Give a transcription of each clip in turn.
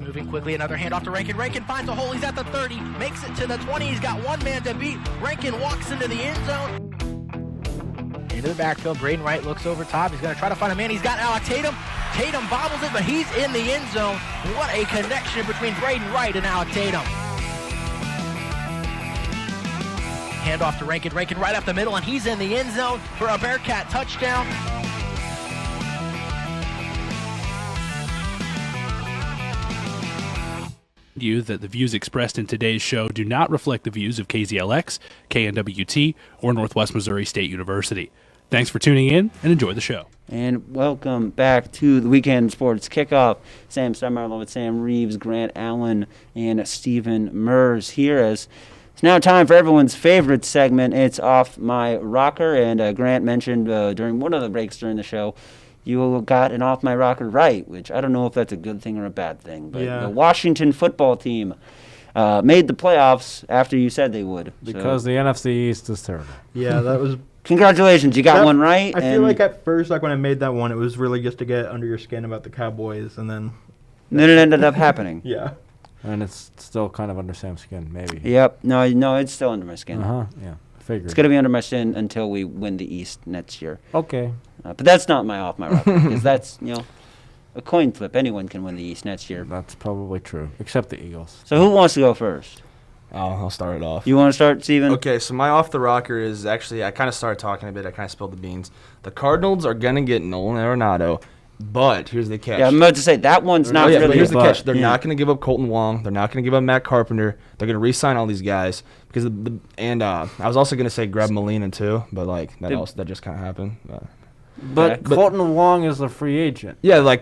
moving quickly, another handoff to Rankin. Rankin finds a hole, he's at the 30, makes it to the 20, he's got one man to beat. Rankin walks into the end zone. Into the backfield, Braden Wright looks over top, he's going to try to find a man, he's got Alec Tatum. Tatum bobbles it, but he's in the end zone. What a connection between Braden Wright and Alec Tatum. Handoff to Rankin, Rankin right up the middle, and he's in the end zone for a Bearcat touchdown. You that the views expressed in today's show do not reflect the views of KZLX, KNWT, or Northwest Missouri State University. Thanks for tuning in and enjoy the show. And welcome back to the Weekend Sports Kickoff. Sam Steinmeier along with Sam Reeves, Grant Allen, and Stephen Mers here as it's now time for everyone's favorite segment. It's Off My Rocker, and Grant mentioned during one of the breaks during the show, you got an Off My Rocker right, which I don't know if that's a good thing or a bad thing, but the Washington football team made the playoffs after you said they would. Because the NFC East is terrible. Yeah, that was... Congratulations, you got one right. I feel like at first, like when I made that one, it was really just to get under your skin about the Cowboys, and then it ended up happening. Yeah. And it's still kind of under Sam's skin, maybe. Yep. No, it's still under my skin. Yeah, figured. It's going to be under my skin until we win the East next year. Okay. But that's not my Off My Rocker, because that's, a coin flip. Anyone can win the East next year. That's probably true, except the Eagles. So who wants to go first? I'll start it off. You want to start, Steven? Okay, so my off the rocker is actually, I kind of started talking a bit. I kind of spilled the beans. The Cardinals are going to get Nolan Arenado, but here's the catch. Yeah, I'm about to say, that one's not really. But here's the catch. They're yeah. not going to give up Colton Wong. They're not going to give up Matt Carpenter. They're going to re-sign all these guys. Because I was also going to say grab Molina too, but that just kind of happened. But Colton Wong is a free agent. Yeah,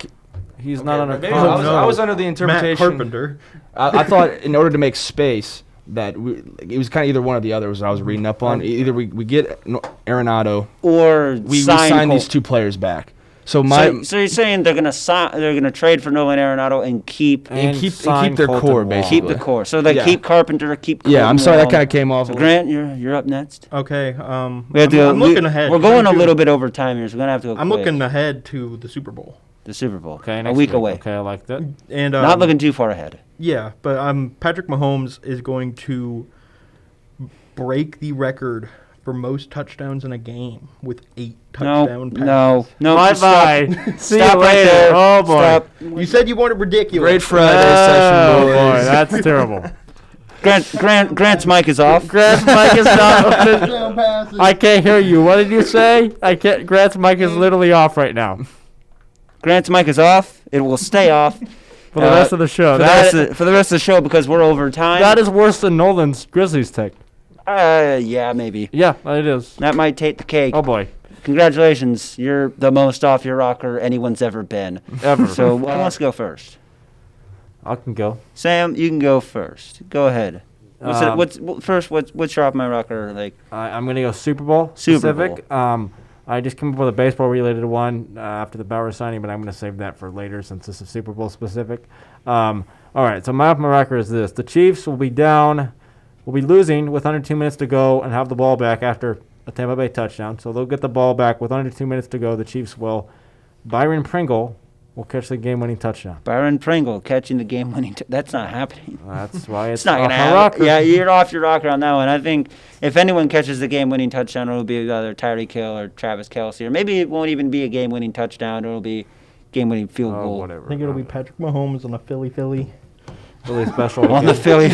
he's not under contract. I was under the interpretation. Matt Carpenter. I thought in order to make space that it was kind of either one or the other was what I was reading up on. Either we get Arenado or we sign these two players back. So you're saying they're gonna trade for Nolan Arenado and keep their core basically. Keep the core. So they keep Carpenter, keep Colton I'm sorry Wong. that kind of came off. So Grant, you're up next. Okay. I'm looking ahead. We're going a little bit over time here, so we're gonna have to go I'm quick. looking ahead to the Super Bowl. The Super Bowl. Okay, a week away. Okay, I like that. And not looking too far ahead. Yeah, but Patrick Mahomes is going to break the record for most touchdowns in a game with 8 touchdown passes. No. Bye-bye. See you Stop right later. there. Oh, boy. Stop. You said you wanted ridiculous. Great Friday session, boys. Boy, that's terrible. Grant's mic is off. Grant's mic is off. I can't hear you. What did you say? Grant's mic is literally off right now. Grant's mic is off. It will stay off. For the rest of the show. For the rest of the show because we're over time. That is worse than Nolan's Grizzlies take. Yeah, maybe. Yeah, it is. That might take the cake. Oh, boy. Congratulations. You're the most off your rocker anyone's ever been. Ever. So who wants to go first? I can go. Sam, you can go first. Go ahead. What's your off my rocker like? I'm going to go Super Bowl specific. I just came up with a baseball-related one after the Bauer signing, but I'm going to save that for later since this is Super Bowl specific. All right, so my off-my-rocker is this. The Chiefs will be losing with under 2 minutes to go and have the ball back after a Tampa Bay touchdown. So they'll get the ball back with under 2 minutes to go. The Chiefs will. Byron Pringle will catch the game-winning touchdown. Byron Pringle catching the game-winning that's not happening. That's why it's not going to happen. Yeah, you're off your rocker on that one. I think if anyone catches the game-winning touchdown, it'll be either Tyreek Hill or Travis Kelce, or maybe it won't even be a game-winning touchdown. It'll be game-winning field goal. Whatever. I think it'll be Patrick Mahomes on a Philly. Really special. On the Philly.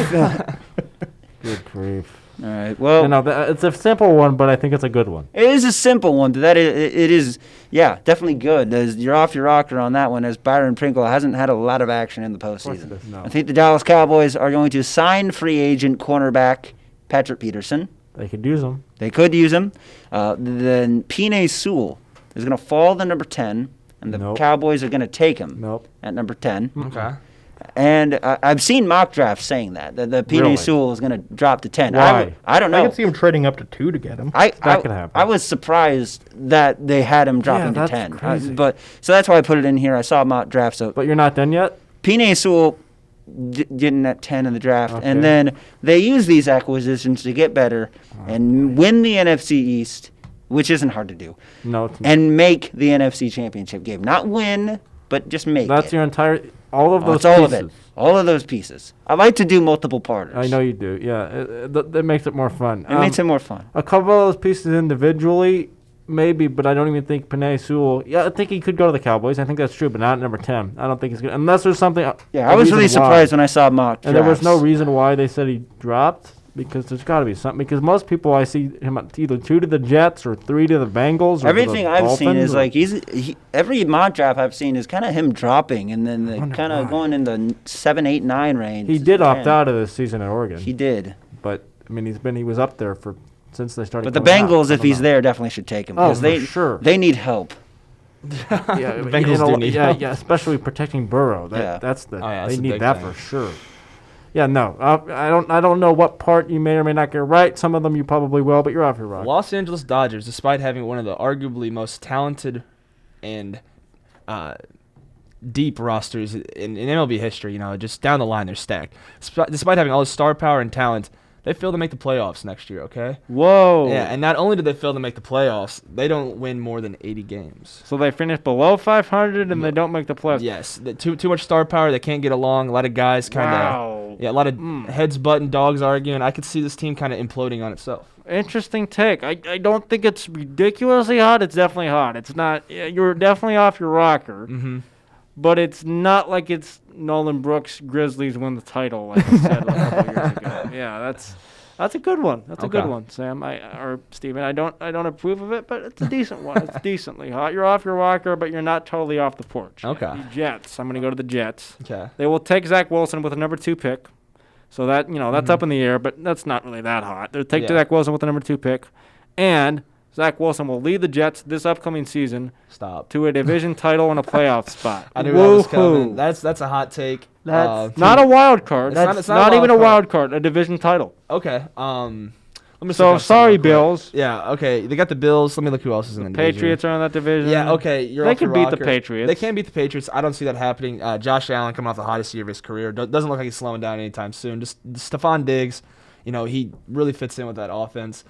Good grief. All right. Well, it's a simple one, but I think it's a good one. It is a simple one, but it is, definitely good. You're off your rocker on that one, as Byron Pringle hasn't had a lot of action in the postseason. No. I think the Dallas Cowboys are going to sign free agent cornerback Patrick Peterson. They could use him. Then Penei Sewell is going to fall to number 10, and the Cowboys are going to take him at number 10. Okay. And I've seen mock drafts saying that the Penei Sewell is going to drop to 10. Why? I don't know. I could see him trading up to 2 to get him. That could happen. I was surprised that they had him dropping to 10. Crazy. So that's why I put it in here. I saw mock drafts. So But you're not done yet? Penei Sewell getting at 10 in the draft. Okay. And then they use these acquisitions to get better and win the NFC East, which isn't hard to do. No, it's not. And make the NFC Championship game. Not win, but just make it. That's your entire... All of those It's all of pieces. it. All of those pieces. I like to do multiple parters. I know you do. Yeah, that makes it more fun. It makes it more fun. A couple of those pieces individually, maybe, but I don't even think Penei Sewell. Yeah, I think he could go to the Cowboys. I think that's true, but not at number 10. I don't think he's good unless there's something. Yeah, I was really surprised when I saw mock And there was no drafts. reason why they said he dropped, because there's got to be something. Because most people I see him at either 2 to the Jets or 3 to the Bengals. Or Everything the I've seen Dolphins is like every mock draft I've seen is kind of him dropping and then Wonder kind of why. going in the 7, 8, 9 range. He did opt 10. out of this season at Oregon. He did. But I mean, he was up there since they started. But the coming out. Bengals, I if don't he's know. there, definitely should take him. Oh, because for sure. They need help. Yeah, The Bengals do need help. Yeah, especially protecting Burrow. Yeah. That's yeah, they that's a need big that thing. for sure. Yeah, no, I don't know what part you may or may not get right. Some of them you probably will, but you're off your rock. Los Angeles Dodgers, despite having one of the arguably most talented and deep rosters in MLB history, just down the line they're stacked. Despite having all this star power and talent, they fail to make the playoffs next year, okay? Whoa. Yeah, and not only do they fail to make the playoffs, they don't win more than 80 games. So they finish below 500 and they don't make the playoffs. Yes, too much star power. They can't get along. A lot of guys kind of, Wow. a lot of heads butting, dogs arguing. I could see this team kind of imploding on itself. Interesting take. I don't think it's ridiculously hot. It's definitely hot. It's not. You're definitely off your rocker. Mm-hmm. But it's not like it's Nolan Brooks Grizzlies win the title like I said a couple years ago. Yeah, that's a good one. That's a good Okay. one, Sam. Or Steven. I don't approve of it, but it's a decent one. It's decently hot. You're off your rocker, but you're not totally off the porch. Okay. The Jets. I'm going to go to the Jets. Okay. They will take Zach Wilson with a number 2 pick. So that that's up in the air, but that's not really that hot. They'll take Yeah. Zach Wilson with the number 2 pick, and Zach Wilson will lead the Jets this upcoming season Stop. to a division title and a playoff spot. I knew that was Woohoo. coming. That's a hot take. That's Not a wild card. It's That's not a not even wild a card. wild card. A division title. Okay. Let me So look up sorry, something real quick. Bills. Yeah. Okay. They got the Bills. Let me look who else is in the division. Patriots are in that division. Yeah. Okay. You're They off your can beat the rocker. Patriots. They can beat the Patriots. I don't see that happening. Josh Allen coming off the hottest year of his career. Doesn't look like he's slowing down anytime soon. Just Stephon Diggs. He really fits in with that offense.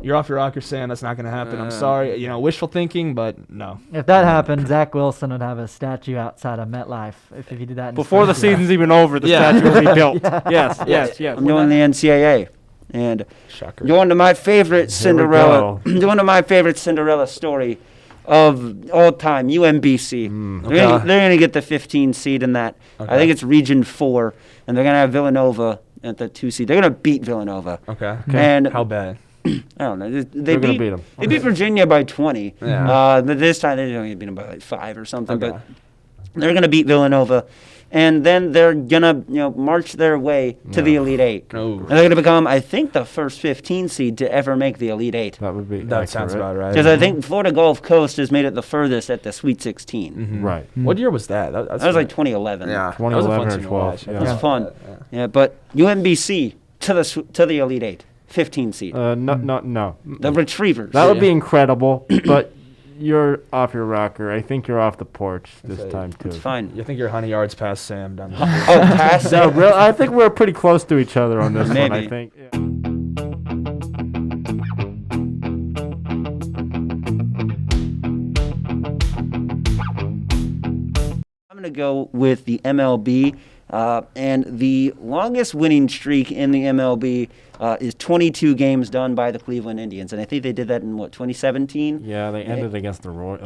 You're off your rocker, Sam. That's not going to happen. I'm sorry. Wishful thinking, but no. If that happened, Zach Wilson would have a statue outside of MetLife if he did that. In Before the Springfield. season's even over, the Yeah. statue will be built. Yes. I'm doing the NCAA. And Shocker. going to my favorite Cinderella, going to my favorite Cinderella story of all time, UMBC. They're going to get the 15 seed in that. I think it's Region 4, and they're going to have Villanova at the 2 seed. They're going to beat Villanova. Okay. And How bad? I don't know. They They're gonna beat beat 'em. They beat Virginia by 20. Yeah. But this time they only beat them by like 5 or something. Okay. But they're going to beat Villanova, and then they're going to march their way to the Elite Eight. No. And they're going to become, I think, the first 15 seed to ever make the Elite Eight. That would be. That sounds about right. Because I think Florida Gulf Coast has made it the furthest at the Sweet 16. Mhm. Right. What year was that? That That was like 2011. Yeah. 2011 that was a fun or team to 12, watch. yeah. It was Yeah. fun. Yeah, but UMBC to the Elite Eight, 15 seed. No. The Retrievers. That would be incredible, but you're off your rocker. I think you're off the porch this Okay. time too. It's fine. You think you're 100 yards past Sam down the Oh, pass No, it. I think we're pretty close to each other on this one. I Maybe. think. Yeah. I'm going to go with the MLB, and the longest winning streak in the MLB is 22 games done by the Cleveland Indians, and I think they did that in 2017. Yeah, they ended against the Royals,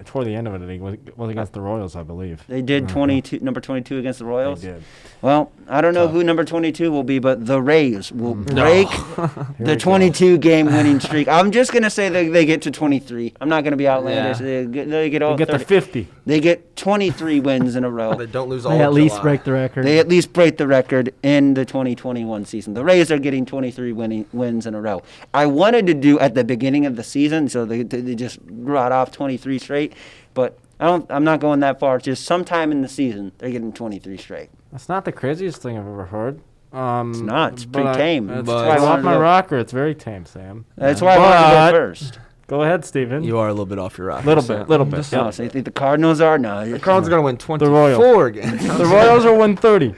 toward the end of it, it was against the Royals, I believe. They did 22, number 22 against the Royals. They did. Well, I don't know who number 22 will be, but the Rays will break we the go. 22-game winning streak. I'm just going to say they get to 23. I'm not going to be outlandish. Yeah. They get all They get to 30. 50. They get 23 wins in a row. They don't lose all They of at least July. break the record. They at least break the record in the 2021 season. The Rays are getting 23 wins in a row. I wanted to do at the beginning of the season, so they just brought off 23 straight, but I'm not going that far. Just sometime in the season, they're getting 23 straight. That's not the craziest thing I've ever heard. It's not. It's but pretty tame. That's But- why I It's off my not- rocker. It's very tame, Sam. That's why I wanted to But- go first. Go ahead, Steven. You are a little bit off your rocker. Little Sam. bit, little bit. Just- Oh, so you think the Cardinals are? No. The Cardinals are going to win 24 Royals. games. The Royals are 130.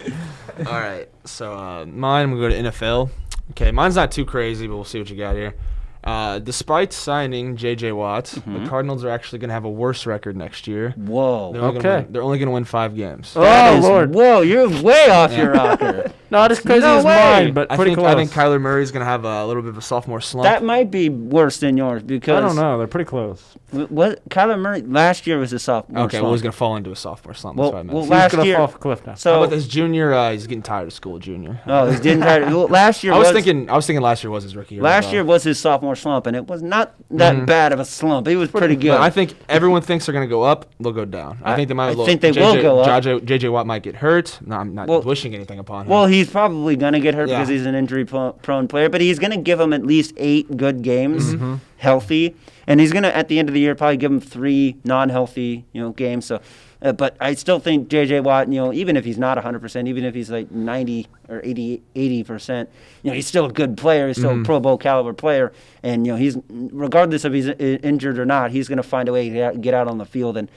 All right. So mine, I'm going to go to NFL. Okay, mine's not too crazy, but we'll see what you got here. Despite signing J.J. Watt, the Cardinals are actually going to have a worse record next year. Whoa. They're only going to win 5 games. Lord. Whoa, you're way off your rocker. Not as crazy as mine, but pretty close. I think Kyler Murray is going to have a little bit of a sophomore slump. That might be worse than yours because I don't know. They're pretty close. What Kyler Murray last year was a sophomore. Okay, slump. well he's going to fall into a sophomore slump. Well, that's what I meant. last He's gonna year fall off a cliff now. So How about this junior? He's getting tired of school, junior. Oh, he's getting tired. Well, last year I was thinking last year was his rookie year. Last year was his sophomore slump, and it was not that bad of a slump. He was pretty good. But I think everyone thinks they're going to go up. They'll go down. I think they might. I think they will go up. JJ Watt might get hurt. No, I'm not wishing anything upon him. Well, he's probably going to get hurt because he's an injury-prone player, but he's going to give him at least 8 good games, healthy, and he's going to at the end of the year probably give him 3 non-healthy, games. So, but I still think J.J. Watt, even if he's not 100%, even if he's like 90 or 80%, he's still a good player. He's still a Pro Bowl caliber player, and he's regardless if he's injured or not, he's going to find a way to get out on the field and.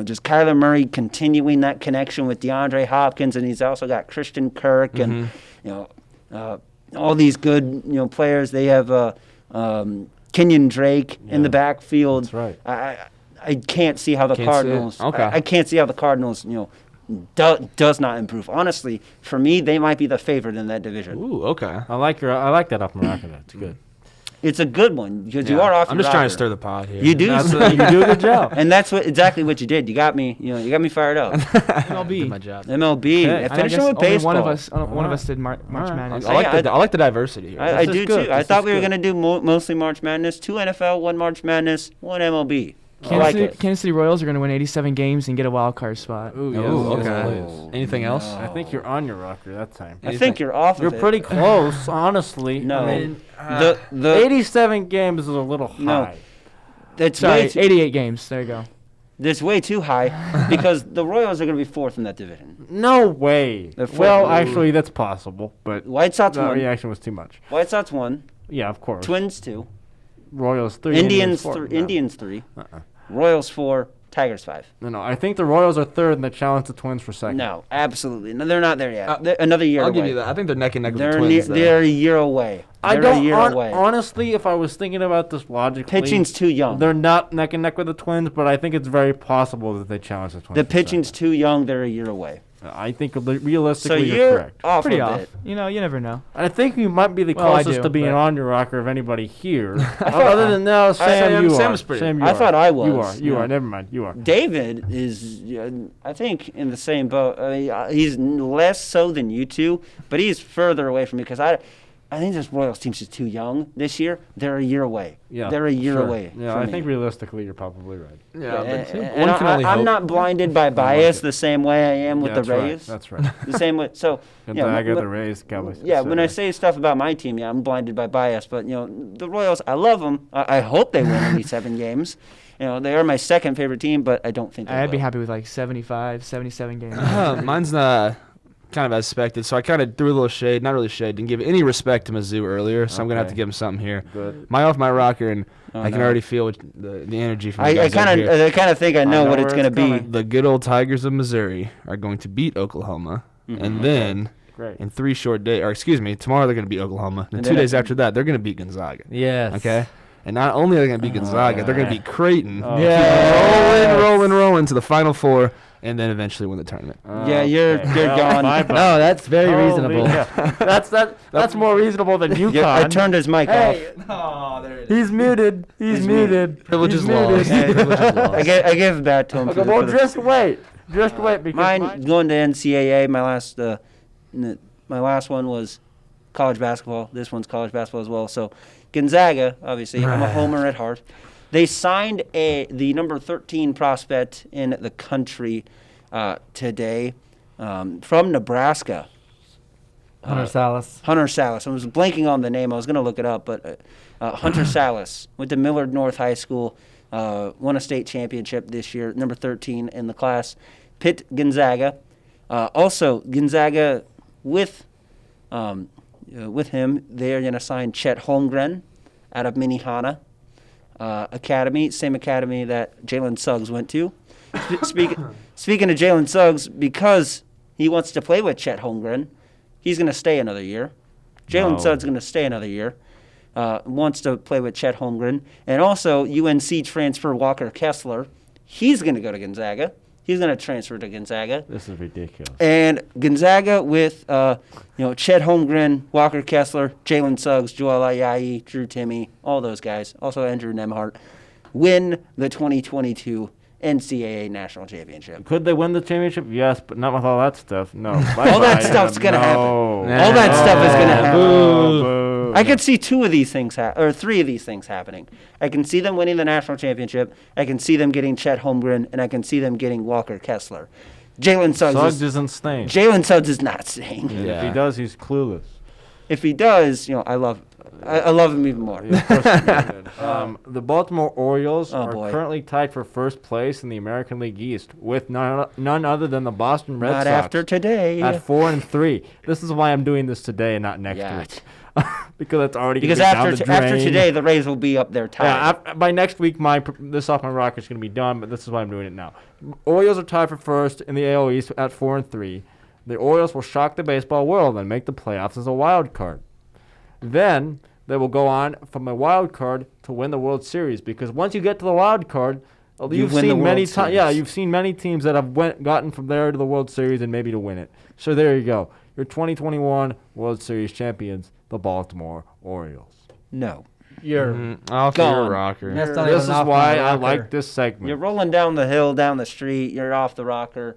Just Kyler Murray continuing that connection with DeAndre Hopkins, and he's also got Christian Kirk and all these good players. They have Kenyon Drake in the backfield. That's right. I can't see how the Cardinals. I can't see how the Cardinals does not improve. Honestly, for me, they might be the favorite in that division. Ooh, okay. I like that off Morocco. It's good. It's a good one because you are off. I'm just trying to stir the pot here. You do. You do a good job. And that's exactly what you did. You got me. You got me fired up. MLB. my job. MLB. Okay. Finishing with baseball. One of us did March Madness. I like the diversity here. I This do is good. too. I This thought is we were good. going to do mostly March Madness. 2 NFL, 1 March Madness, 1 MLB. I like it. Kansas City Royals are going to win 87 games and get a wild card spot. Ooh, yes, Ooh, yes, okay. please. Anything else? I think you're on your rocker that time. I think you're off You're of it. pretty close, honestly. No. I mean, the 87 games is a little No. high. That's Sorry, way too, 88 games. There you go. that's way too high because the Royals are going to be 4th in that division. No way. They're fourth. Well, actually, that's possible, but White Sox the 1. reaction was too much. White Sox 1. Yeah, of course. Twins 2. Royals 3. Indians 4. 3. No. Indians 3. Uh-uh. Royals 4. Tigers 5. No. I think the Royals are 3rd and they challenge the Twins for 2nd. No, absolutely. No, they're not there yet. They're another year I'll away. give you that. I think they're neck and neck with the They're Twins. they're a year away. I They're don't a year away. honestly, if I was thinking about this logically, Pitching's too young. They're not neck and neck with the Twins, but I think it's very possible that they challenge the Twins. The for pitching's second. too young. They're a year away. I think So realistically you're you're correct. off Pretty of off. it. You never know. I think you might be the Well, I closest do, to being but- on your rocker of anybody here. Other than no, Sam, you Sam are. is pretty- Sam, you I are. thought I was. You are. You Yeah. are. Never mind. You are. David is, I think, in the same boat. I mean, he's less so than you two, but he's further away from me because I think this Royals team's just too young this year. They're a year away. Yeah, They're a year sure. away. Yeah, from I me. think realistically you're probably right. Yeah, but And one can only I'm hope. not blinded by bias the same way I am with Yeah, the Rays. That's right. The same way. So Gonzaga, but- the Rays, Cowboys. Yeah, when I etc. say stuff about my team, I'm blinded by bias. But the Royals, I love them. I hope they win 87 games. They are my second favorite team, but I don't think they I'd be will. happy with like 75, 77 games. Mine's kind of as expected, so I kind of threw a little shade, not really shade, didn't give any respect to Mizzou earlier, so I'm going to have to Okay. give him something here. Good. My off my rocker, and Oh, I can no. already feel the energy from the I guys over kind here. of think I know know what it's where going to it's be. coming. The good old Tigers of Missouri are going to beat Oklahoma, and then Great. in 3 short days, or excuse me, tomorrow they're going to beat Oklahoma, and And 2 then days after that, they're going to beat Gonzaga. Yes. Okay? And not only are they going to beat Gonzaga, they're going to beat Creighton. Oh. Rolling to the Final Four, and then eventually win the tournament. Yeah, you're gone. No, that's very Holy reasonable. cow. That's more reasonable than UConn. Yeah, I turned his mic Hey, Oh, there it he's muted. He's muted. Privileges He's lost. muted. Privileges lost. I give that to him. Okay, well, just wait. Just wait because Mine going to NCAA. My last one was college basketball. This one's college basketball as well. So Gonzaga, obviously, I'm a homer at heart. They signed the number 13 prospect in the country today from Nebraska. Hunter Salas. Hunter Salas. I was blanking on the name. I was going to look it up, but Hunter Salas went to Millard North High School, won a state championship this year, number 13 in the class. Pitt Gonzaga. Also, Gonzaga with him, they're going to sign Chet Holmgren out of Minnehaha Academy, same academy that Jalen Suggs went to. Speaking of Jalen Suggs, because he wants to play with Chet Holmgren, he's going to stay another year. Jalen Suggs is going to stay another year. wants to play with Chet Holmgren. And also UNC transfer Walker Kessler. He's going to go to Gonzaga. He's going to transfer to Gonzaga. This is ridiculous. And Gonzaga with, Chet Holmgren, Walker Kessler, Jalen Suggs, Joel Ayayi, Drew Timme, all those guys, also Andrew Nemhart, win the 2022 NCAA National Championship. Could they win the championship? Yes, but not with all that stuff. No. All that stuff's going to happen. No. All that stuff is going to happen. Boo. I could see two of these things, or three of these things happening. I can see them winning the national championship. I can see them getting Chet Holmgren, and I can see them getting Walker Kessler. Jalen Suggs isn't staying. Jalen Suggs is not staying. If he does, he's clueless. If he does, I love him even more. Yeah, of course the Baltimore Orioles are boy. currently tied for first place in the American League East with none other than the Boston Red Not Sox. after today. At 4-3. This is why I'm doing this today and not next week. Because it's already because gonna be down the after drain. today, the Rays will be up there tied. Yeah, by next week, this off my rocker is going to be done, but this is why I'm doing it now. Orioles are tied for first in the AL East at 4-3. The Orioles will shock the baseball world and make the playoffs as a wild card. Then they will go on from a wild card to win the World Series, because once you get to the wild card, you've seen many times. Yeah, you've seen many teams that have gotten from there to the World Series and maybe to win it. So there you go. Your 2021 World Series champions, the Baltimore Orioles. No. You're Off gone. your rocker. That's not This even is off why my I rocker. like this segment. You're rolling down the hill, down the street. You're off the rocker.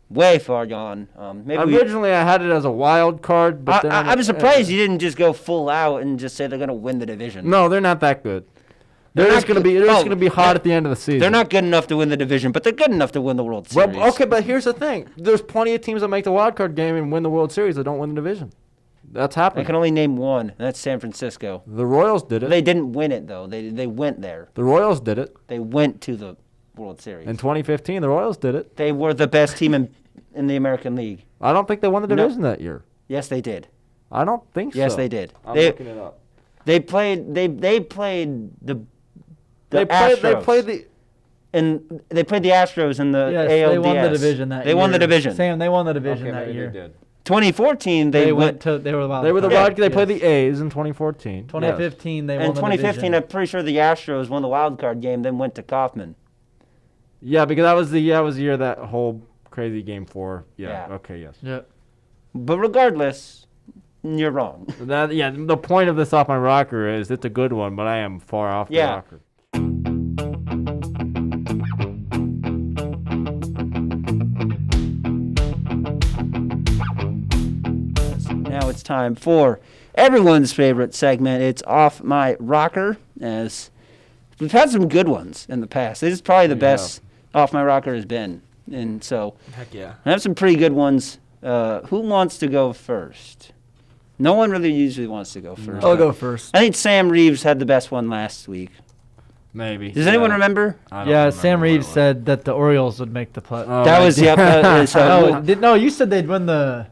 Way far gone. Originally, I had it as a wild card, but then I'm surprised you didn't just go full out and just say they're going to win the division. No, they're not that good. They're They're just not going to be. good. They're just Oh, going to be hot at the end of the season. They're not good enough to win the division, but they're good enough to win the World Series. Well, okay, but here's the thing: there's plenty of teams that make the wild card game and win the World Series that don't win the division. That's I happening. can only name one, and that's San Francisco. The Royals did it. They didn't win it, though. They went there. The Royals did it They went to the World Series. in 2015. The Royals did it. They were the best team in the American League. I don't think they won the No. division that year. Yes, they did. I don't think so. Yes, they did. I'm They looking it up. they played the They Astros. played the. And they played the Astros in the Yes, ALDS. they won the division that year. They won the division. Sam, they won the division Okay, that maybe year. they did. 2014, They they went to. They were the wild They were the card. wild. They played Yes. the A's in 2014. 2015, they In won the 2015, division. I'm pretty sure the Astros won the wild card game, then went to Kauffman. Yeah, because that was the year that whole crazy game 4. Yeah. Yeah. Okay. Yes. Yep. But regardless, you're wrong. The point of this off my rocker is it's a good one, but I am far off the Yeah. rocker. Now it's time for everyone's favorite segment. It's Off My Rocker, as we've had some good ones in the past. This is probably the best Off My Rocker has been. And so Heck yeah. I have some pretty good ones. Who wants to go first? No one really usually wants to go first. I'll but go first. I think Sam Reeves had the best one last week. Maybe. Does anyone remember? I don't Yeah, remember Sam what it Reeves was. said that the Orioles would make the play. Oh, That I was, did. yep. No, you said they'd win the.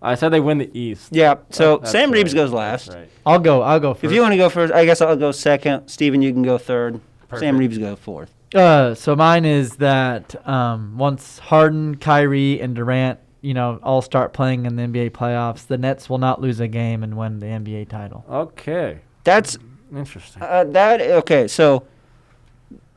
I said they win the East. Yeah, so That's Sam Reeves right. goes last. That's right. I'll go first. If you want to go first, I guess I'll go second. Steven, you can go third. Sam Reeves go fourth. So mine is that once Harden, Kyrie, and Durant, all start playing in the NBA playoffs, the Nets will not lose a game and win the NBA title. Okay. That's Interesting. okay. So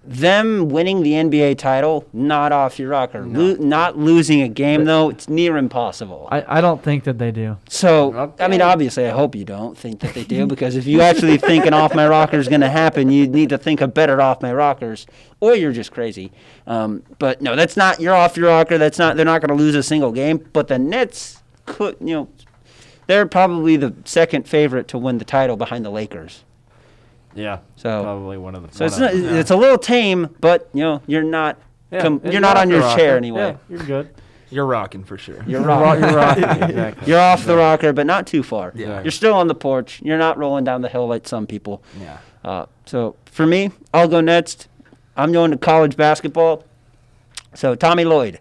them winning the NBA title, not off your rocker. Not losing a game though, it's near impossible. I don't think that they do. So I mean, obviously, I hope you don't think that they do, because if you actually think an off my rocker is going to happen, you need to think of better off my rockers, or you're just crazy. But no, that's not. You're off your rocker. That's not. They're not going to lose a single game. But the Nets could. They're probably the second favorite to win the title behind the Lakers. Yeah. So Probably one of the. So it's a little tame, but you're not. You're not on your chair anyway. Yeah, you're good. You're rocking for sure. You're rocking. You're rocking. Exactly. You're off the rocker, but not too far. Yeah. You're still on the porch. You're not rolling down the hill like some people. Yeah. So for me, I'll go next. I'm going to college basketball. So Tommy Lloyd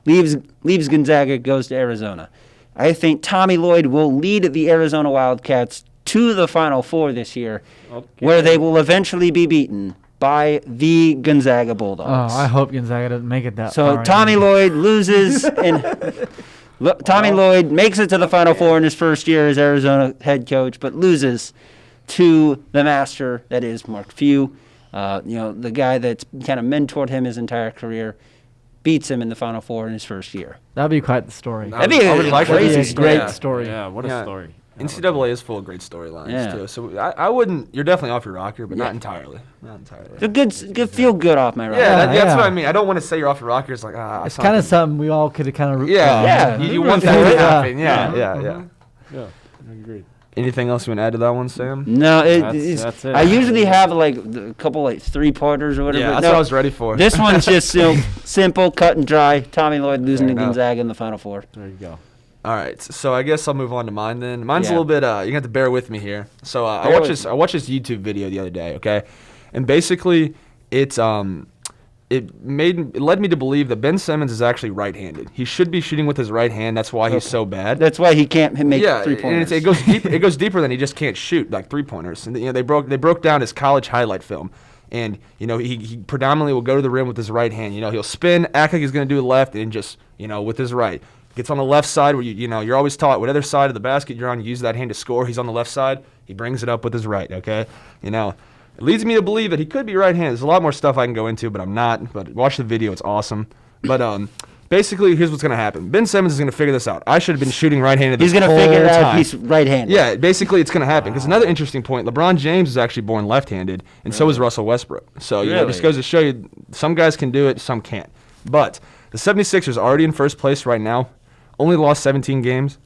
leaves Gonzaga, goes to Arizona. I think Tommy Lloyd will lead the Arizona Wildcats to the Final Four this year, where they will eventually be beaten by the Gonzaga Bulldogs. Oh, I hope Gonzaga doesn't make it that So far. Tommy Lloyd loses, and Tommy Lloyd makes it to the Final Four in his first year as Arizona head coach, but loses to the master that is Mark Few. The guy that's kind of mentored him his entire career, beats him in the Final Four in his first year. That'd be quite the story. That'd be a crazy great story. Yeah, what a story. NCAA is full of great storylines too. So I wouldn't. You're definitely off your rocker, but not entirely. Not entirely. Good feel good off my rocker. Yeah, that's what I mean. I don't want to say you're off your rocker. It's like it's kind of something we all could have kind of. Yeah. You want that to happen. Yeah. I agree. Anything else you want to add to that one, Sam? No, that's it. I usually have like a couple like 3-parters or whatever. Yeah, that's what I was ready for. This one's just simple, cut and dry. Tommy Lloyd losing to Gonzaga in the Final Four. There you go. All right, so I guess I'll move on to mine then. Mine's a little bit. You're gonna have to bear with me here. So I watched this YouTube video the other day. Okay, and basically it led me to believe that Ben Simmons is actually right-handed. He should be shooting with his right hand. That's why he's so bad. That's why he can't make 3-pointers. And it goes deep. It goes deeper than he just can't shoot like 3-pointers. And they broke down his college highlight film. And he predominantly will go to the rim with his right hand. He'll spin, act like he's gonna do the left, and just with his right. Gets on the left side where you're always taught whatever side of the basket you're on, you use that hand to score. He's on the left side. He brings it up with his right. Okay, it leads me to believe that he could be right-handed. There's a lot more stuff I can go into, but I'm not. But watch the video; it's awesome. But basically, here's what's gonna happen. Ben Simmons is gonna figure this out. I should have been shooting right-handed. He's gonna figure it out. He's right-handed. Yeah, basically, it's gonna happen. Because another interesting point: LeBron James is actually born left-handed, and so is Russell Westbrook. So it just goes to show you, some guys can do it, some can't. But the 76ers are already in first place right now. Only lost 17 games.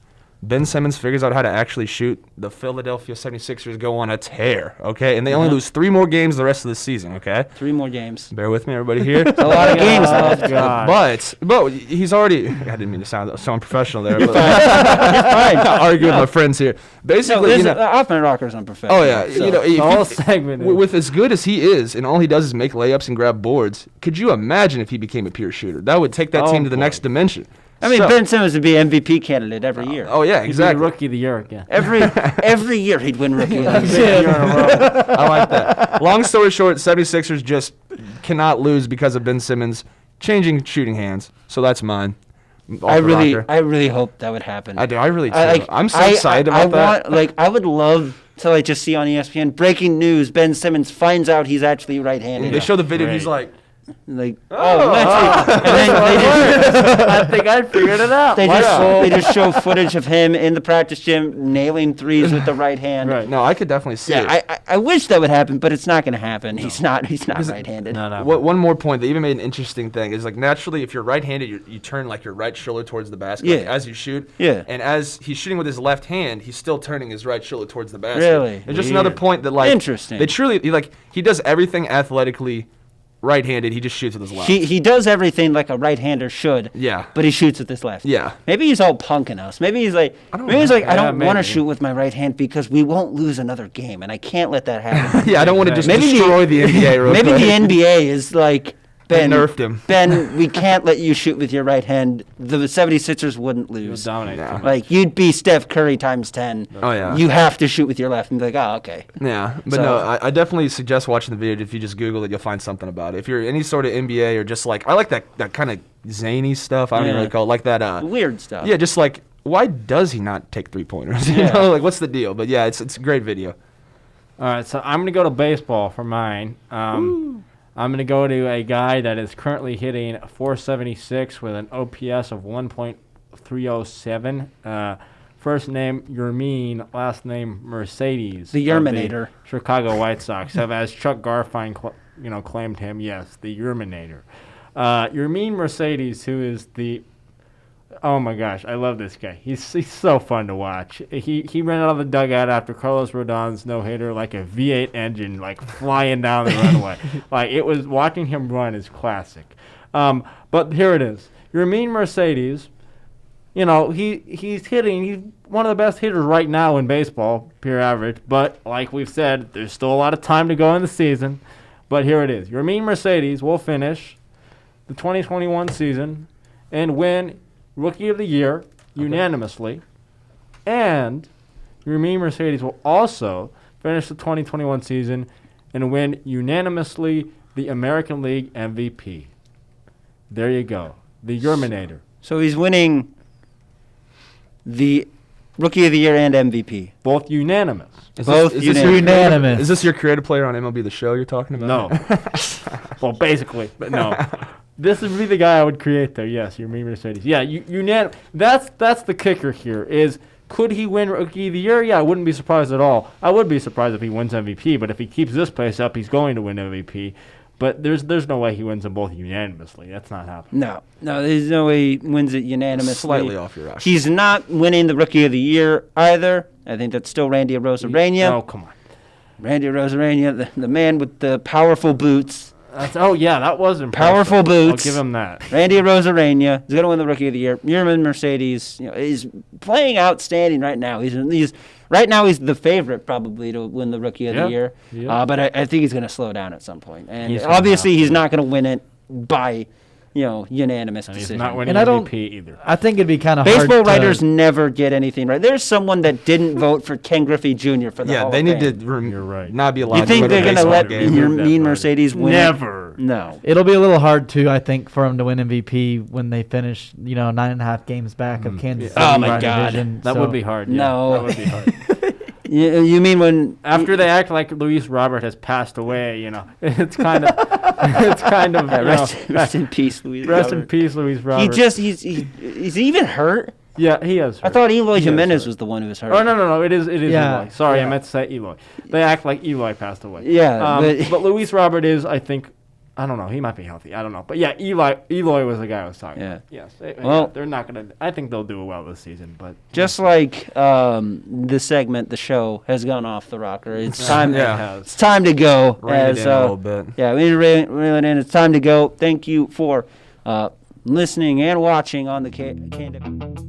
Ben Simmons figures out how to actually shoot. The Philadelphia 76ers go on a tear, okay? And they only lose 3 more games the rest of the season, okay? 3 more games. Bear with me, everybody here. It's a lot of games. But he's already... I didn't mean to sound so unprofessional there. You're fine. Arguing with my friends here. Basically, off my rocker's unprofessional. Oh, yeah. So. Whole segment. With as good as he is, and all he does is make layups and grab boards, could you imagine if he became a pure shooter? That would take that team to the next dimension. I mean, Ben Simmons would be MVP candidate every year. Oh yeah, exactly. He'd be Rookie of the Year again. Every year he'd win Rookie of the Year. I like that. Long story short, 76ers just cannot lose because of Ben Simmons changing shooting hands. So that's mine. I really hope that would happen. I do. I really do. I'm so excited about that. I would love to just see on ESPN breaking news: Ben Simmons finds out he's actually right-handed. They show the video. He's like. I think I figured it out. They just show footage of him in the practice gym nailing threes with the right hand. Right. No, I could definitely see it. I wish that would happen, but it's not going to happen. No. He's not right-handed. No. One more point that even made an interesting thing is naturally if you're right-handed, you turn your right shoulder towards the basket as you shoot. Yeah. And as he's shooting with his left hand, he's still turning his right shoulder towards the basket. Really? And just another point that interesting. They truly he does everything athletically. Right-handed, he just shoots with his left. He does everything like a right-hander should. Yeah. But he shoots with his left. Yeah. Maybe he's all punking us. Maybe he's like, I don't want to shoot with my right hand because we won't lose another game, and I can't let that happen. I don't want to just destroy the NBA. Maybe the NBA is like, Ben, nerfed him. Ben, we can't let you shoot with your right hand. The 76ers wouldn't lose. Dominate. You'd be Steph Curry times 10. Oh, yeah. You have to shoot with your left and be like, oh, okay. Yeah, but I definitely suggest watching the video. If you just Google it, you'll find something about it. If you're any sort of NBA or just I like that kind of zany stuff. I don't even really call it like that. Weird stuff. Yeah, just why does he not take 3-pointers? What's the deal? But yeah, it's a great video. All right, so I'm going to go to baseball for mine. I'm going to go to a guy that is currently hitting 476 with an OPS of 1.307. First name Yermin, last name Mercedes. The Yerminator. Chicago White Sox have, as Chuck Garfien claimed him, yes, the Yerminator. Yermin Mercedes, who is the... Oh my gosh, I love this guy. He's so fun to watch. He ran out of the dugout after Carlos Rodon's no-hitter like a V8 engine, flying down the runway. It was watching him run is classic. But here it is. Yermin Mercedes, he's hitting. He's one of the best hitters right now in baseball, pure average. But like we've said, there's still a lot of time to go in the season. But here it is. Yermin Mercedes will finish the 2021 season and win Rookie of the Year unanimously, and Yermin Mercedes will also finish the 2021 season and win unanimously the American League MVP. There you go, the Yerminator. So he's winning the Rookie of the Year and MVP. Both unanimous. Both Is this unanimous. Is this your creative player on MLB The Show you're talking about? No. Well, basically, but no. This would be the guy I would create, though. Yes, you mean Mercedes. Yeah, unanimous. That's the kicker here. Is could he win Rookie of the Year? Yeah, I wouldn't be surprised at all. I would be surprised if he wins MVP, but if he keeps this pace up, he's going to win MVP. But there's no way he wins them both unanimously. That's not happening. No, there's no way he wins it unanimously. Slightly off your roster. He's not winning the Rookie of the Year either. I think that's still Randy Arozarena. Oh, come on. Randy Arozarena, the man with the powerful boots. That was impressive. Powerful boots. I'll give him that. Randy Arozarena is going to win the Rookie of the Year. Yerman Mercedes, is playing outstanding right now. He's right now he's the favorite probably to win the Rookie of the Year. Yeah. But I think he's going to slow down at some point. And He's obviously he's not going to win it by unanimous And decision. he's not winning And I don't- MVP either. I think it'd be kind of hard. Baseball to- writers never get anything right. There's someone that didn't vote for Ken Griffey Jr. for the Yeah, Hall they of need Fame. to You're right. not be allowed You think to they're win a going to baseball let game. your That mean party. Mercedes win? Never. No. It'll be a little hard too, I think, for him to win MVP when they finish, 9.5 games back of Kansas City. Oh, my by God. division. That So- would be hard. No. That would be hard. You mean when After they act like Luis Robert has passed away, it's kind of, rest in peace, Luis. rest in Robert. peace, Luis Robert. He's even hurt. Yeah, he is. I thought Eloy He is Jimenez hurt. was the one who was hurt. Oh no! It is Yeah. Eloy. Sorry, Yeah. I meant to say Eloy. They act like Eloy passed away. Yeah, but Luis Robert is, I think, I don't know. He might be healthy. I don't know. But yeah, Eloy was the guy I was talking Yeah. about. Yes. Well- they're not gonna. I think they'll do well this season. But Just like the segment, the show has gone off the rocker. It's time. Yeah. It's time to go. Rein it in a little bit. Yeah, we need to reel it in. It's time to go. Thank you for listening and watching on the KNWT.